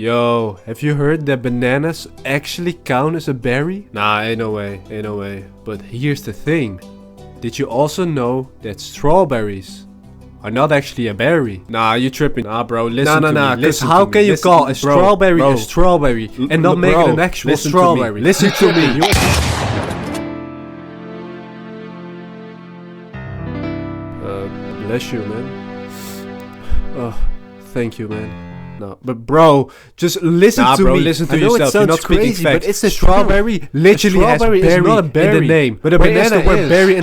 Yo, have you heard that bananas actually count as a berry? Nah, ain't no way, ain't no way. But here's the thing. Did you also know that strawberries are not actually a berry? Nah, you tripping. Nah, bro, listen to me. Cause how can you call a strawberry a strawberry and not make it an actual strawberry? Listen to me. Bless you, man. Oh, thank you, man. No, but bro, just listen to me. Listen to yourself. It sounds not crazy, but it's a strawberry. Literally has berry in the name, but a banana is berry.